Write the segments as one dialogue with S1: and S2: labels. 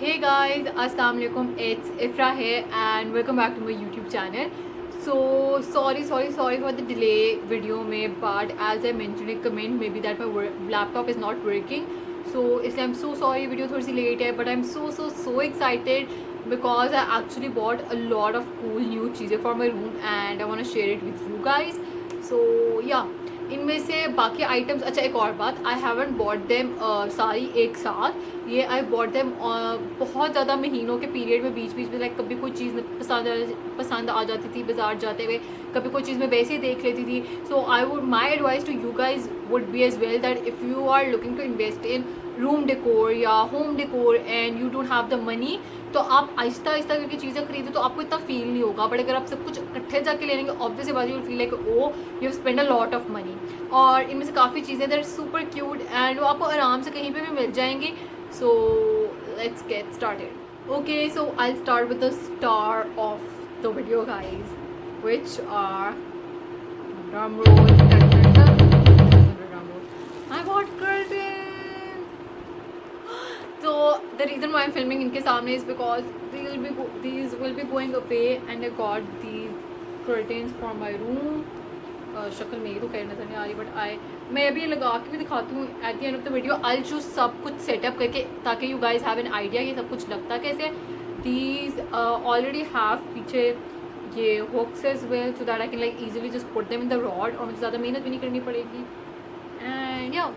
S1: Hey guys, Assalamu alaikum. It's Ifra here and welcome back to my YouTube channel. So sorry for the delay video में, but as I mentioned in comment maybe that my laptop is not working. So इसलिए I'm so sorry video थोड़ी सी late है, but I'm so excited because I actually bought a lot of cool new चीज़ें for my room and I want to share it with you guys. So yeah, इनमें से बाकी items, अच्छा एक और बात, आई हैवंट बॉट देम सारी एक साथ, ये आई बॉट देम बहुत ज़्यादा महीनों के पीरियड में, बीच में लाइक कभी कोई चीज़ पसंद आ जाती थी बाजार जाते हुए, कभी कोई चीज़ मैं वैसे ही देख लेती थी. So I would my advice to you guys would be as well that if you are looking to invest in room decor या home decor and you don't have the money, तो आप आहिस्ता आहिस्ता करके चीज़ें खरीदो तो आपको इतना फील नहीं होगा. बट अगर आप सब कुछ इकट्ठे जाके ले लेंगे ऑब्वियसली बात you feel like oh you spend a lot of money. और इनमें से काफ़ी चीज़ें दैट सुपर क्यूट एंड वो आपको आराम से कहीं पे भी मिल जाएंगी. So let's get started. Okay, so I start with the star of the video guys which are drum roll. I bought curtain. So the reason why I'm filming इनके सामने is because these will be going away and I got these curtains for my room. शक्ल मेरी तो खैर नज़र नहीं आ रही but मैं अभी लगा के भी दिखाती हूँ at the end of the video. I choose सब कुछ सेटअप करके ताकि you guys have an idea ये सब कुछ लगता कैसे. दीज ऑलरेडी हैव पीछे ये hooks as well so that I can like easily just put them in the rod और मुझे ज़्यादा मेहनत भी नहीं करनी पड़ेगी. एंड या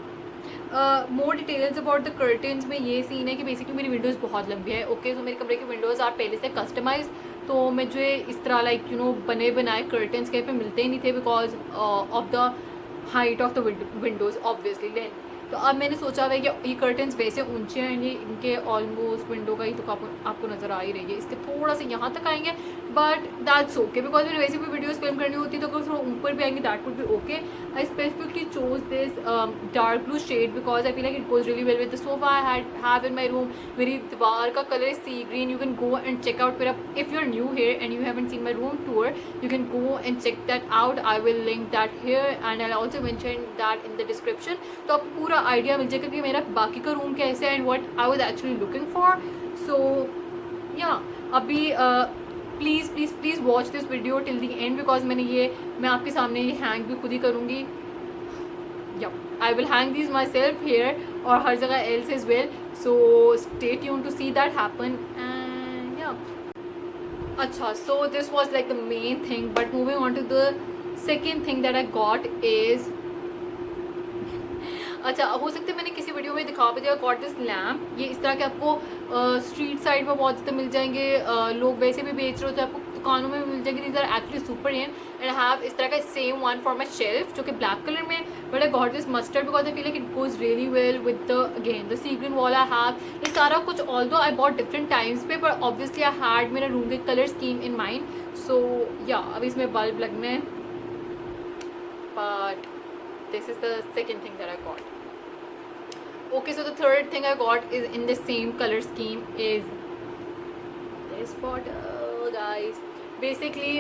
S1: more details about the curtains में ये सीन है कि बेसिकली मेरी विंडोज़ बहुत लंबी है. ओके, तो मेरे कमरे की विंडोज़ आर पहले से कस्टमाइज, तो मुझे इस तरह लाइक यू नो बने बनाए कर्टेंस कहीं पे मिलते ही नहीं थे because of the height of the Windows obviously length. तो अब मैंने सोचा हुआ है कि ये कर्टेंस वैसे ऊंचे हैं, ये इनके ऑलमोस्ट विंडो का ही तो आपको नज़र आ ही रही है, इसके थोड़ा सा यहाँ तक आएंगे बट दैट्स ओके बिकॉज मैंने वैसे भी वीडियोस फिल्म करनी होती तो अगर थोड़ा ऊपर भी आएंगे that would be okay. I specifically chose this dark blue shade because I feel like it goes really well with the sofa I have in my room. मेरी दीवार का कलर है sea green. You can go and check out मेरा if you are new here and you haven't seen my room tour you can go and check that out. I will link that here and I also mention that in the description. तो आपको पूरा idea मिल जाएगा कि मेरा बाकी का room कैसे है and what I was actually looking for. So या अभी please watch this video till the end because मैं आपके सामने ये हैंग भी खुद ही करूँगी. या I will hang this my self here और हर जगह else is well. So stay tune to see that happen and या अच्छा. So this was like the main thing but moving on to the second thing that I got is, अच्छा हो सकता है मैंने किसी वीडियो में दिखा भी दिया, गॉट दिस लैम्प. ये इस तरह के आपको स्ट्रीट साइड पर बहुत ज़्यादा मिल जाएंगे. लोग वैसे भी बेच रहे होते हैं, आपको दुकानों में भी मिल जाएंगे. These are actually super in and have इस तरह का same one for my shelf जो कि ब्लैक कलर में. But I got this mustard because I feel like it goes really well with the again the sea green wall. I have ये सारा कुछ although I bought different times पे but obviously I had मेरे room के colour scheme in mind. So yeah अब इसमें bulb लगने हैं but this is the second thing that I got. Okay, so the third thing I got is in the same color scheme is this bottle guys. Basically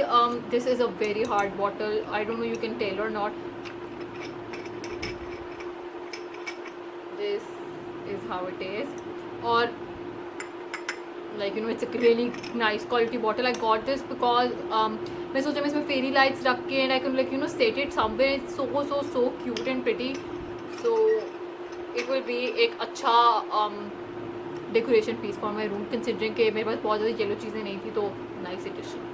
S1: this is a very hard bottle. I don't know you can tell or not. This is how it is or like you know it's a really nice quality bottle. I got this because मैं सोचा मैं इसमें फेरी lights रख के and I can like you know set it somewhere. It's so cute and pretty. So it will be एक अच्छा decoration piece for my room considering कि मेरे पास बहुत ज़्यादा येलो चीज़ें नहीं थी तो nice edition.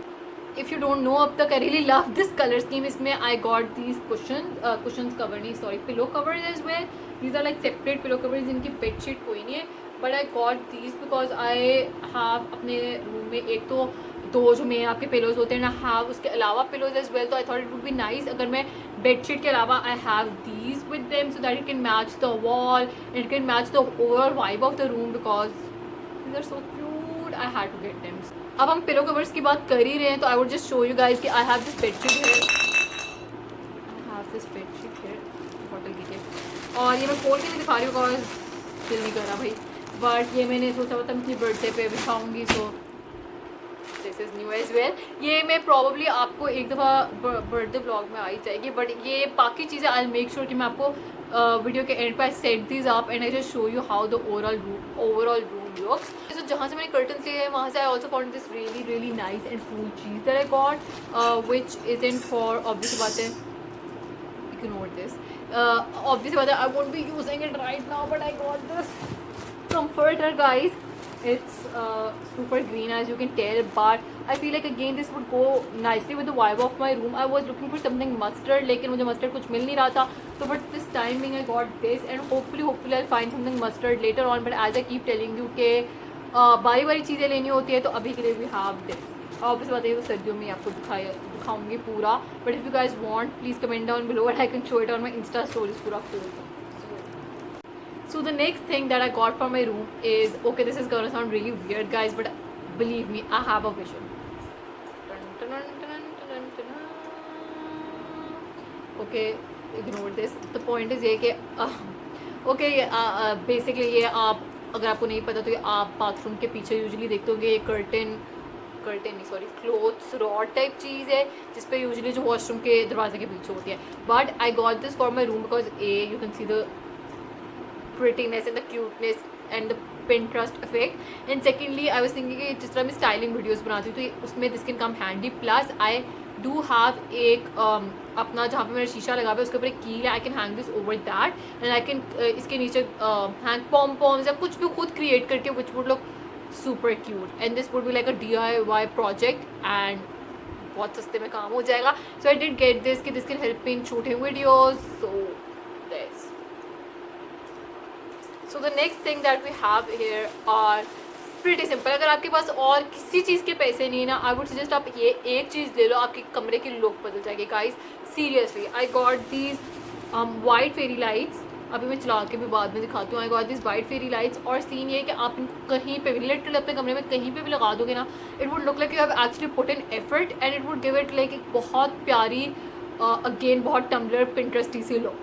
S1: If you don't know अब तक I really love this colour scheme. इसमें I got these cushions cover नहीं sorry pillow covers as well. These are like separate pillow covers, इनकी बेडशीट कोई नहीं है but I got these because I have अपने room में एक तो दो जो मेन आपके पिलोज होते हैं ना हैव उसके अलावा पिलोज एज वेल. तो I thought it would be nice अगर मैं बेडशीट के अलावा I have these with them so that it can match the wall, it can match the overall vibe of the room because these are so cute. I had to get them. अब हम pillow covers की बात कर ही रहे हैं तो I would just show you guys कि I have this bedsheet है. आई हैव दिस बेडशीट है बॉटल की और ये मैं खोल के नहीं दिखा रही हूँ बिकॉज दिल नहीं कर रहा भाई बट ये मैंने सोचा था अपनी बर्थडे पे बिछाऊँगी. So this is new as well. ये मैं प्रॉब्ली आपको एक दफ़ा बर्थडे ब्लॉग में आ ही जाएगी बट ये बाकी चीज़ें आई मेक श्योर कि मैं आपको वीडियो के एंड पर I set these up and I just show you how the overall room looks. So जहाँ से मैंने curtains लिए हैं वहाँ से I also found this really really nice and cool cheese that I got, which isn't for obvious बात है. Ignore this. Obviously बात है I won't be using it right now, but I got this comforter, guys. It's super green as you can tell, but I feel like again this would go nicely with the vibe of my room. I was looking for something mustard, लेकिन मुझे mustard कुछ मिल नहीं रहा था, तो but this time being I got this, and hopefully I'll find something mustard later on. But as I keep telling you कि बारी बारी चीज़ें लेनी होती है, तो अभी के लिए we have this. ऑब्वियस बात है वो सर्दियों में आपको दिखाऊंगी पूरा, but if you guys want please comment down below and I can show it on my Insta stories पूरा full. So the next thing that I got for my room is, okay, this is gonna sound really weird, guys, but believe me, I have a vision. Okay, ignore this. The point is ये कि okay, basically ये आप अगर आपको नहीं पता तो ये आप बाथरूम के पीछे यूजुअली देखते होंगे, ये कर्टन नहीं सॉरी क्लोथ्स रॉड टाइप चीज़ है जिस पे यूजुअली जो वॉशरूम के दरवाजे के पीछे होती है. But I got this for my room because you can see the prettiness and the cuteness and the Pinterest effect, and secondly I was thinking कि जिस तरह मैं styling videos बनाती हूँ तो उसमें this can come handy. Plus I do have एक अपना जहाँ पे मेरा शीशा लगा हुआ है उसके ऊपर एक कील है. I can hang this over that and I can इसके नीचे hang pom-poms या कुछ भी खुद create करके which would look super cute, and this would be like a DIY project and बहुत सस्ते में काम हो जाएगा. So I did get this कि this can help me in shooting videos. So this. So the next thing that we have here are pretty simple. अगर आपके पास और किसी चीज़ के पैसे नहीं है ना, I would suggest आप ये एक चीज़ ले लो, आपके कमरे की लुक बदल जाएगी. guys, seriously, I got these white fairy lights. अभी मैं चला के भी बाद में दिखाती हूँ. I got these white fairy lights और सीन ये है कि आप इनको कहीं पे भी लिटरली अपने कमरे में कहीं पे भी लगा दोगे ना, it would look like you have actually put in effort and it would give it like एक बहुत प्यारी again बहुत Tumblr Pinterest सी लुक.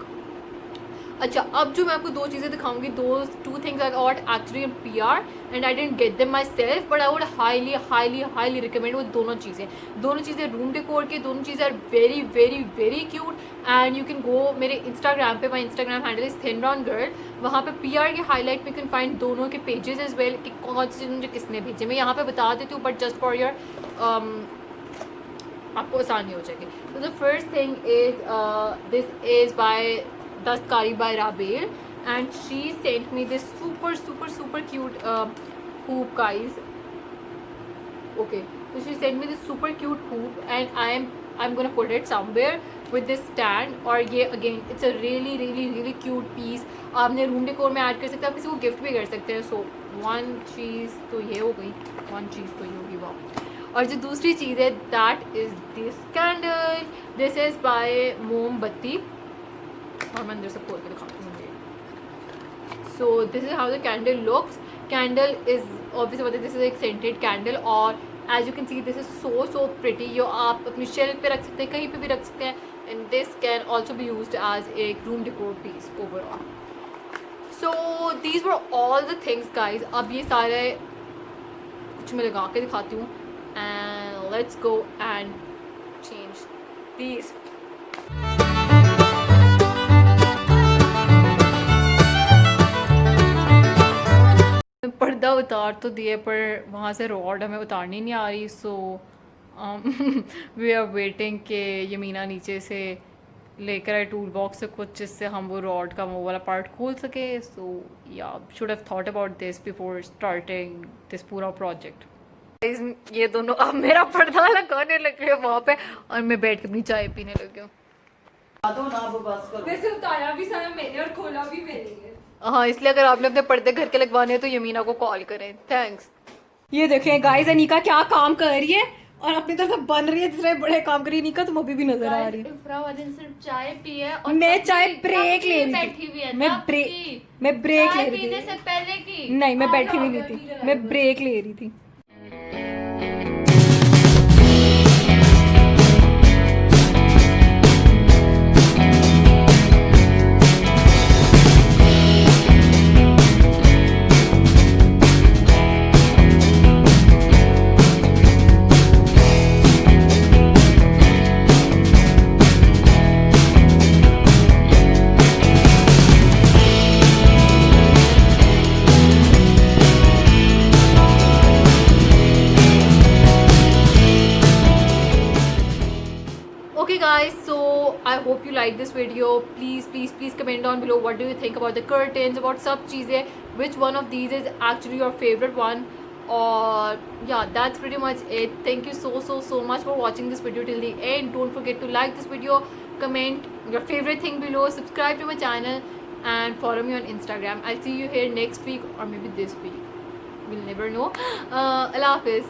S1: अच्छा, अब जो मैं आपको दो चीज़ें दिखाऊंगी, those two things I got actually in PR and I didn't get them myself, but I would highly highly highly recommend वो दोनों चीज़ें रूम डेकोर की. दोनों चीज़ें are very very very cute and you can go मेरे Instagram पे, my Instagram handle is thin brown girl. वहाँ पे PR के हाईलाइट में कैन फाइंड दोनों के पेजेस एज वेल कि कौन सी चीज़ मुझे किसने भेजे. मैं यहाँ पे बता देती हूँ बट जस्ट फॉर योर आपको आसानी हो जाएगी. तो the first thing is this is bye Dastkari by Rabil, and she sent me this super cute hoop, guys. Okay, so she sent me this super cute hoop and I'm gonna put it somewhere with this stand. और ये again it's a really cute piece. आपने room decor में add कर सकते हैं, आप किसी को गिफ्ट भी कर सकते हैं. सो वन चीज़ तो ये हो गई, वन चीज़ तो ये होगी वाह. और जो दूसरी चीज़ है that is this candle. This is by Mombatti और मैं अंदर से खोल के दिखाती हूँ. So this is how the candle looks. Candle is obviously this is एक सेंटेड कैंडल और as you can see this is so pretty. यो आप अपनी शेल्फ पे रख सकते हैं, कहीं पे भी रख सकते हैं, and this can also be used as एक room decor piece overall. So these were all the things guys. अब ये सारे कुछ मैं लगा के दिखाती हूँ and let's go and change these. पर्दा उतार तो दिए पर वहाँ से रॉड हमें उतारनी नहीं आ रही. सो वी आर वेटिंग कि यमीना नीचे से लेकर आए टूल बॉक्स से कुछ जिससे हम वो रॉड का वो वाला पार्ट खोल सके. सो या should have thought about this before starting this पूरा प्रोजेक्ट. ये दोनों अब मेरा पर्दा लगाने लगे वहाँ पे और मैं बैठ के अपनी चाय पीने लगी हूँ.
S2: वैसे उतारा भी सारा मैंने और खोला भी मैंने है.
S1: हाँ, इसलिए अगर आपने अपने पर्दे घर के लगवाने हैं तो यमीना को कॉल करें. थैंक्स.
S2: ये देखें गाइस, अनीका क्या काम कर रही है और अपनी तरफ से बन रही है. जिसने बड़े काम करी अनीका, तुम अभी भी नजर आ रही है.
S3: इफ्रावादिन सिर्फ चाय पी है और
S2: मैं चाय ब्रेक ले रही
S3: बैठी हुई है.
S2: थी. मैं ब्रेक ले रही
S3: पीने
S2: थी.
S3: से पहले की
S2: नहीं, मैं बैठी हुई नहीं थी, मैं ब्रेक ले रही थी.
S1: I hope you like this video. Please comment down below what do you think about the curtains, about सब चीज़ें, which one of these is actually your favorite one. Or yeah, that's pretty much it. Thank you so much for watching this video till the end. Don't forget to like this video, comment your favorite thing below, subscribe to my channel, and follow me on Instagram. I'll see you here next week or maybe this week. We'll never know. Allah Hafiz.